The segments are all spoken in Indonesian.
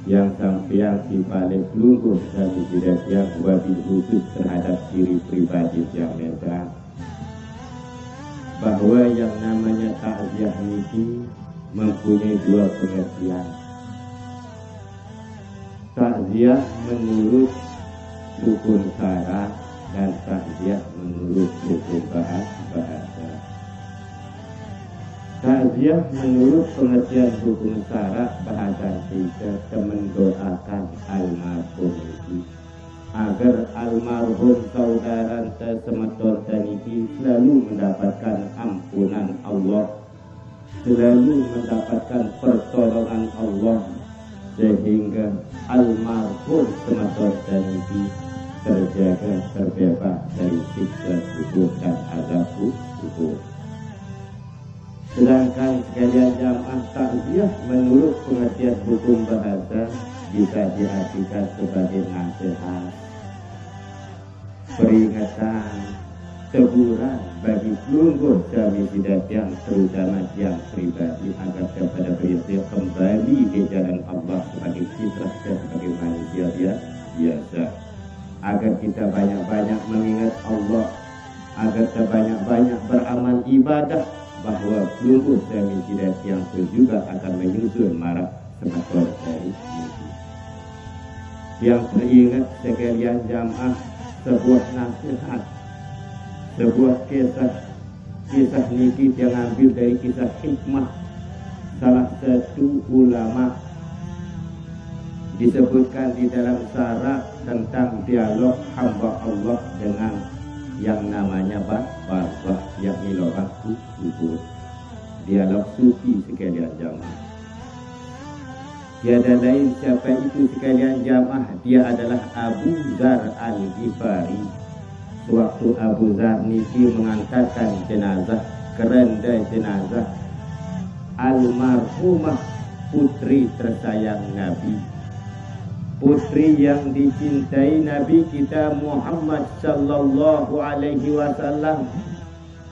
yang sampean di balik lungguh dan tidak yang wabil khusus terhadap diri pribadi yang netral, bahwa yang namanya takziah niki mempunyai dua pengertian. Takziah menurut hukum syara dan takziah menurut hukum bahasa. Takziah menurut pengertian hukum syara bahasa kita mendoakan almarhum ini agar almarhum saudara semeton ini selalu mendapatkan ampunan Allah, selalu mendapatkan pertolongan Allah, sehingga almarhum semeton ini terjaga terbebas dari siksa kubur dan azab kubur. Sedangkan sekalian jamaah takziah menurut pengertian hukum bahasa bisa diartikan sebagai nasihat, peringatan, teguran bagi seluruh kami tidak yang terutama yang pribadi agar kepada beliau kembali di jalan Allah sebagai fitrah dan sebagai manusia biasa, agar kita banyak-banyak mengingat Allah, agar kita banyak-banyak beramal ibadah, bahwa seluruh kami tidak yang juga akan menyusul marah semakin dari ini. Yang teringat sekalian jamaah sebuah nasihat, sebuah kisah niki yang ambil dari kisah hikmah salah satu ulama, disebutkan di dalam syarat tentang dialog hamba Allah dengan yang namanya barzakh, yakni lubang kubur, dialog sufi sekalian jamaah. Tiada lain siapa itu sekalian jamaah, dia adalah Abu Dzar Al-Ghifari. Sewaktu Abu Dzar niki mengantarkan jenazah, keranda jenazah almarhumah putri tersayang Nabi, putri yang dicintai Nabi kita Muhammad sallallahu alaihi wasallam,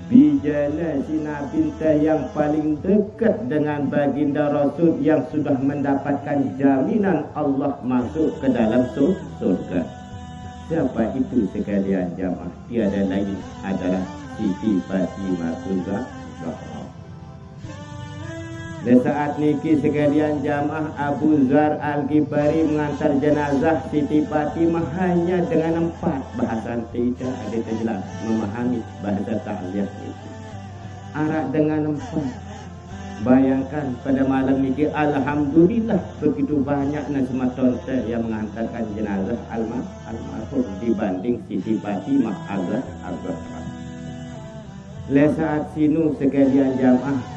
bijana si Nabi yang paling dekat dengan baginda Rasul yang sudah mendapatkan jaminan Allah masuk ke dalam surga. Siapa itu sekalian jamaah? Tiada lain adalah Siti Fatimah Zahra. Dan saat niki sekalian jamaah Abu Dzar Al-Ghifari mengantar jenazah Siti Fatimah hanya dengan 4 bahasan, tidak ada terjelas memahami bahasa takziah itu. Arak dengan 4. Bayangkan pada malam niki alhamdulillah begitu banyak nasmaton yang mengantarkan jenazah almarhum dibanding Siti Fatimah Zahra. Le saat sinu sekalian jamaah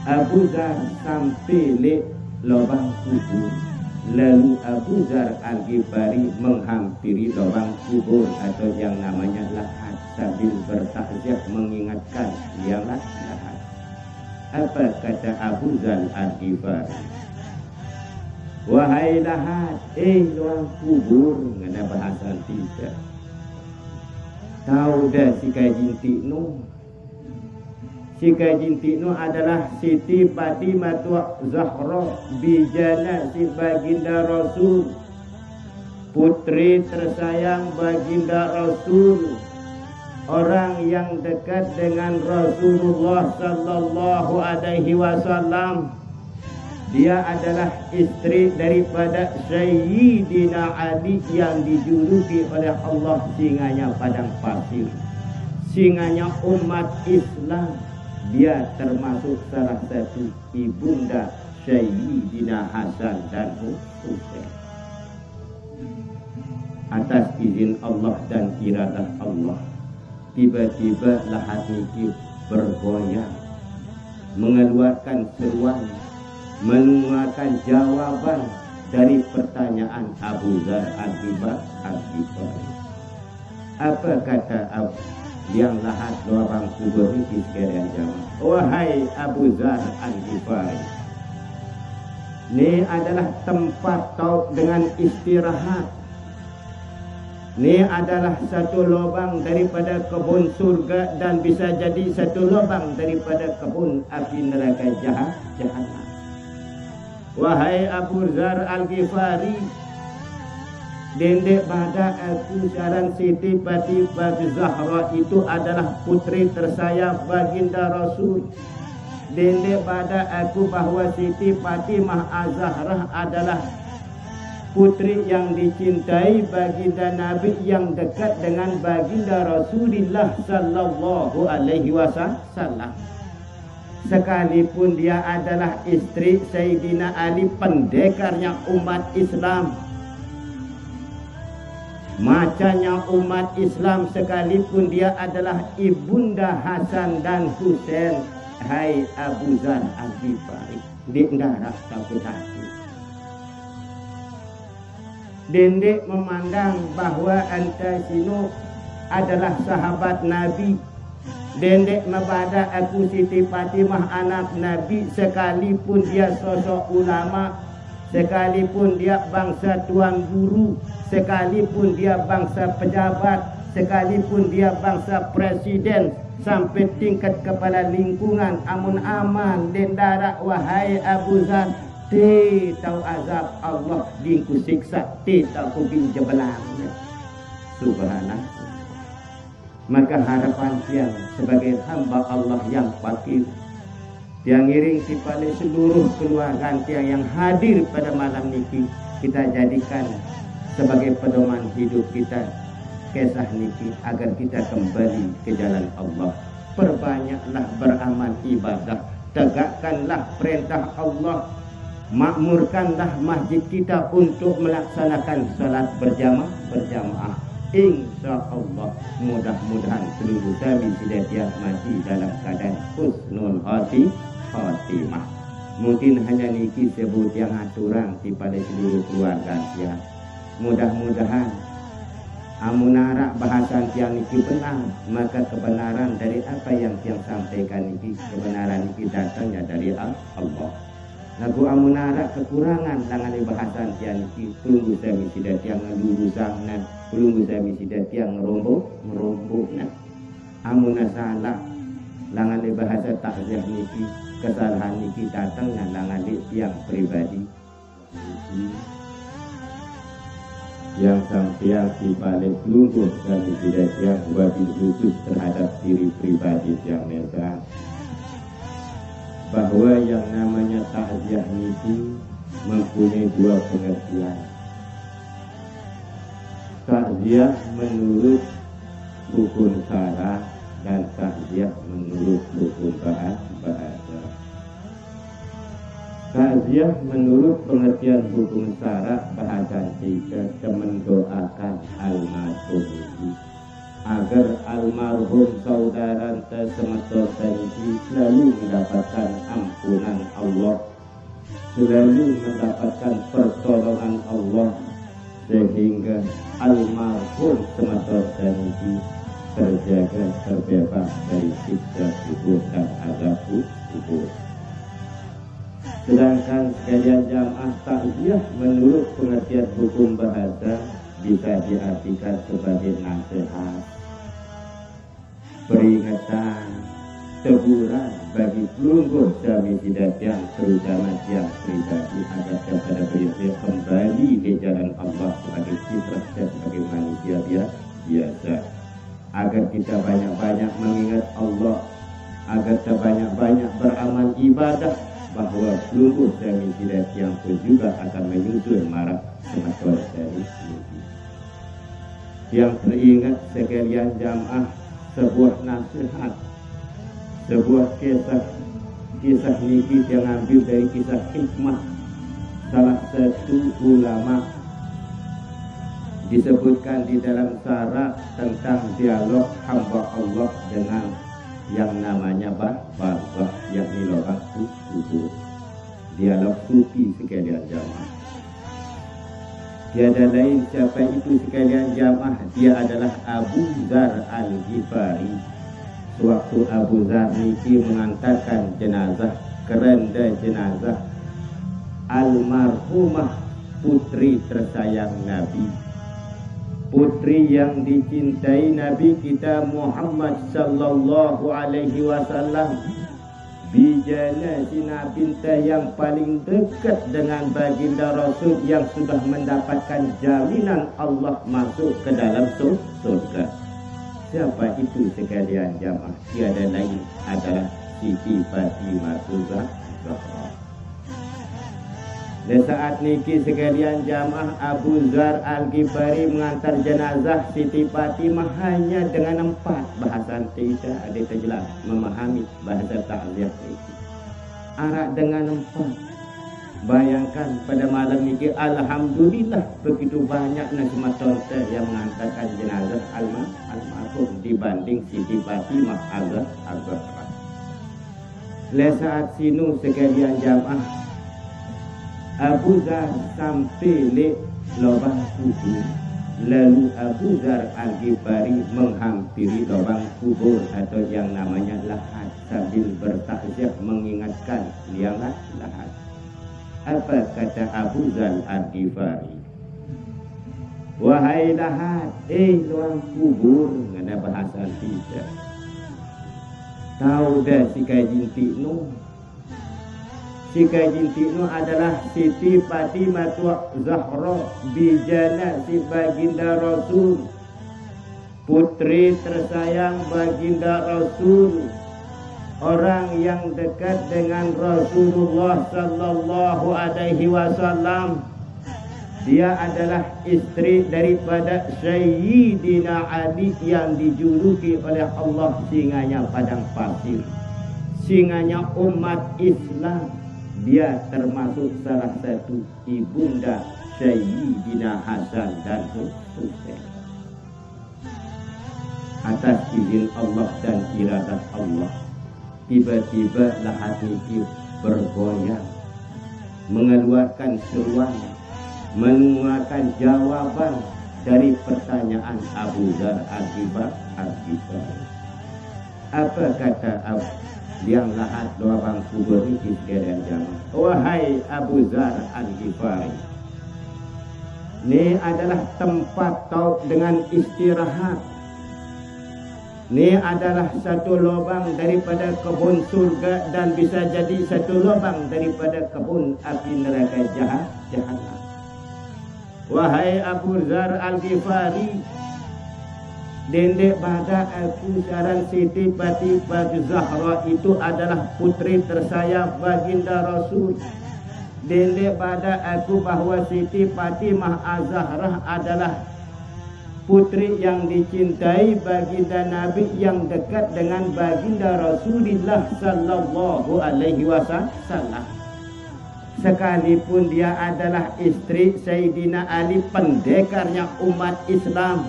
Abu Dzar sampai le lubang kubur, lalu Abu Dzar Al-Ghifari menghampiri lubang kubur atau yang namanya lahat sambil bertakziah mengingatkan yang lahat. Apa kata Abu Dzar Al-Ghifari? Wahai lahat, lubang kubur, ngana bahasa tidak. Tahu dah si kajintik nu? Si kajintik nu adalah Siti Fatimah Zahra, bijana si baginda Rasul, putri tersayang baginda Rasul, orang yang dekat dengan Rasulullah sallallahu alaihi wasallam. Dia adalah istri daripada Sayyidina Ali yang dijuluki oleh Allah singanya padang pasir, singanya umat Islam. Dia termasuk salah satu ibunda Sayyidina Hasan dan Husain. Atas izin Allah dan iradah Allah, tiba-tiba lahat niki bergoyang, mengeluarkan seruan, mengeluarkan jawaban dari pertanyaan Abu Dzar Al-Ghifari. Apa kata yang lahat lubang kubur ini sekalian jamaah? Wahai Abu Dzar Al-Ghifari, ini adalah tempat kau dengan istirahat. Ini adalah satu lubang daripada kebun surga dan bisa jadi satu lubang daripada kebun api neraka jahanam. wahai Abu Dzar Al-Ghifari, dendek pada aku syaran Siti Fatimah Zahra itu adalah putri tersayang baginda Rasul. Dendek pada aku bahwa Siti Fatimah Az-Zahra adalah putri yang dicintai baginda Nabi, yang dekat dengan baginda Rasulullah sallallahu alaihi wasallam. Sekalipun dia adalah istri Sayyidina Ali, pendekarnya umat Islam, macanya umat Islam, sekalipun dia adalah ibunda Hasan dan Husain, hai Abu Dzar Al-Ghifari, dendara takut-takut. Dendek memandang bahwa Antasino adalah sahabat Nabi. Dendek membada aku Siti Fatimah anak Nabi, sekalipun dia sosok ulama, sekalipun dia bangsa tuan guru, sekalipun dia bangsa pejabat, sekalipun dia bangsa presiden, sampai tingkat kepala lingkungan, amun aman dendara wahai Abu Dzar, ti tahu azab Allah, dingku siksa, ti tahu bin jebelangnya. Subhanallah. Maka harapan tiang sebagai hamba Allah yang fakir, tiang ngiring kepada seluruh keluarga tiang yang hadir pada malam niki, kita jadikan sebagai pedoman hidup kita kisah niki, agar kita kembali ke jalan Allah. Perbanyaklah beramal ibadah, tegakkanlah perintah Allah, makmurkanlah masjid kita untuk melaksanakan salat berjamaah. Insya Allah mudah-mudahan seluruh kami tidak mati dalam keadaan husnul khatimah. Mungkin hanya niki sebut yang aturan kepada seluruh keluarga ya. Mudah-mudahan amunara bahasan tiang niki benar, maka kebenaran dari apa yang tiang sampaikan niki, kebenaran niki datangnya dari Allah. Lagu amunara kekurangan tangan bahasan tiang niki, tunggu saya tidak tiang ngelurusan, tunggu saya tidak tiang ngerombok. Amuna salah langan bahasa takziah niki, kesalahan niki datangnya langan tiang pribadi. Yang sampai di balik lungguh dan tidak yang wabil khusus terhadap diri pribadi yang nesa, bahwa yang namanya takziah niki mempunyai dua pengertian. Takziah menurut hukum syara dan takziah menurut hukum bahasa. Takziah menurut pengertian hukum syara bahasa kita mendoakan almarhum agar almarhum saudara tersebut selalu mendapatkan ampunan Allah, selalu mendapatkan pertolongan Allah, sehingga almarhum semata ini terjaga terbebas dari siksa kubur dan azab kubur. Sedangkan sekalian jamaah, takziah menurut pengertian hukum bahasa bisa diartikan sebagai nasihat, peringatan, teguran bagi seluruh jami tidak yang terutama yang pribadi, agar kepada beliau kembali ke jalan Allah sebagai fitrah dan sebagai manusia biasa, agar kita banyak-banyak mengingat Allah, agar kita banyak-banyak beramal ibadah, bahwa seluruh jami tidak yang pun juga akan menyusul marah semacam dari ini. Yang teringat sekalian jamaah, sebuah nasihat, sebuah kisah niki yang ambil dari kisah hikmah salah satu ulama, disebutkan di dalam syarah tentang dialog hamba Allah dengan yang namanya barzakh, yakni lubang kubur, dialog sufi sekalian jamaah. Tiada lain siapa itu sekalian jamaah, dia adalah Abu Dzar Al-Ghifari. Sewaktu Abu Dzar niki mengantarkan jenazah, keranda jenazah almarhumah putri tersayang Nabi, putri yang dicintai Nabi kita Muhammad sallallahu alaihi wasallam, bijana si Nabi yang paling dekat dengan baginda Rasul yang sudah mendapatkan jaminan Allah masuk ke dalam surga. Siapa itu sekalian jamaah? Tiada lain adalah Siti Fatimah Zahra. Dan saat niki sekalian jamaah, Abu Zar Al-Ghifari mengantar jenazah Siti Fatimah hanya dengan 4 bahasan. Tidak ada terjelas memahami bahasa ta'ziah itu. Arak dengan 4. Bayangkan pada malam niki, alhamdulillah begitu banyak nasmatonte yang mengantarkan jenazah almarhum dibanding Siti Fatimah Al-Zahra. Le saat sinu sekalian jamaah, Abu Zar sampai le lubang kubur. Lalu Abu Zar Al-Ghifari menghampiri lubang kubur atau yang namanya lahat sambil bertakziah mengingatkan liang lahat. Apa kata Abu Zar Al-Ghifari? Wahai lahat, lubang kubur, ngana bahasa tidak. Tahu dah si kajinti nu? Si kajinti nu adalah Siti Fatimah Zahra, bijana si baginda Rasul, putri tersayang baginda Rasul, orang yang dekat dengan Rasulullah sallallahu alaihi wasallam. Dia adalah istri daripada Sayyidina Ali yang dijuluki oleh Allah singanya padang pasir, singanya umat Islam. Dia termasuk salah satu ibunda Sayyidina Hasan dan Husain. Atas izin Allah dan iradah Allah, tiba-tiba lahat niki bergoyang, mengeluarkan seruan, mengeluarkan jawaban dari pertanyaan Abu Zar Al-Ghifari. Apa kata yang lahat lubang kubur ini sekalian jamaah? Wahai Abu Zar Al-Ghifari, ini adalah tempat kau dengan istirahat. Ini adalah satu lubang daripada kebun surga dan bisa jadi satu lubang daripada kebun api neraka jahanam. Wahai Abu Zar Al-Ghifari, dendek pada aku saran Siti Fatimah Zahra itu adalah putri tersayang baginda Rasul. Dendek pada aku bahwa Siti Fatimah Az-Zahra adalah putri yang dicintai baginda Nabi yang dekat dengan baginda Rasulullah sallallahu alaihi wasallam. Sekalipun dia adalah istri Sayyidina Ali, pendekarnya umat Islam,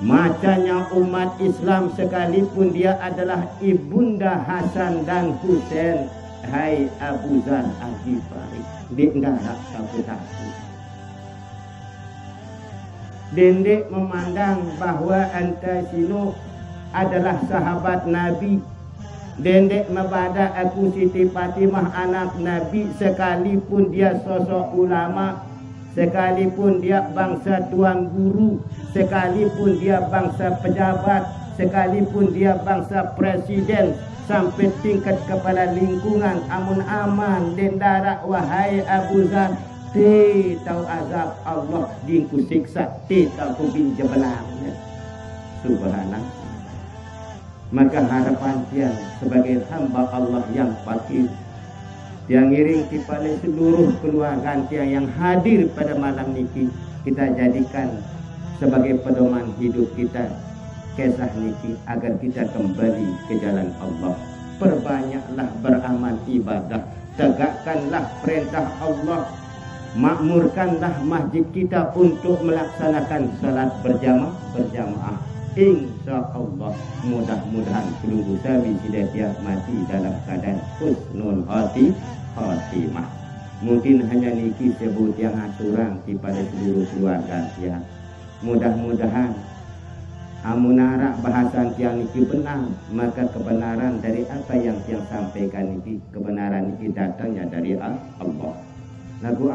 macanya umat Islam, sekalipun dia adalah ibunda Hasan dan Husain. Hai Abu Zar Al-Ghifari, dendek takut. Dendek memandang bahwa anta sinu adalah sahabat Nabi. Dendek membada aku Siti Fatimah anak Nabi, sekalipun dia sosok ulama, sekalipun dia bangsa tuan guru, sekalipun dia bangsa pejabat, sekalipun dia bangsa presiden, sampai tingkat kepala lingkungan, amun aman dendara. Wahai Abu Zar, ti tahu azab Allah dingku siksa, ti tahu bin jebelang. Subhanallah. Maka harapan tiang sebagai hamba Allah yang fakir, yang ngiring kepada seluruh keluarga tiang yang hadir pada malam niki, kita jadikan sebagai pedoman hidup kita kisah niki agar kita kembali ke jalan Allah. Perbanyaklah beramal ibadah, tegakkanlah perintah Allah, makmurkanlah masjid kita untuk melaksanakan salat berjamaah. Insya Allah mudah-mudahan seluruh kami tidak mati dalam keadaan husnul khatimah. Mungkin hanya niki sebut yang aturan kepada seluruh keluarga ya. Mudah-mudahan amunara bahasan yang niki benar, maka kebenaran dari apa yang sampaikan niki, kebenaran niki datangnya dari Allah. Lagu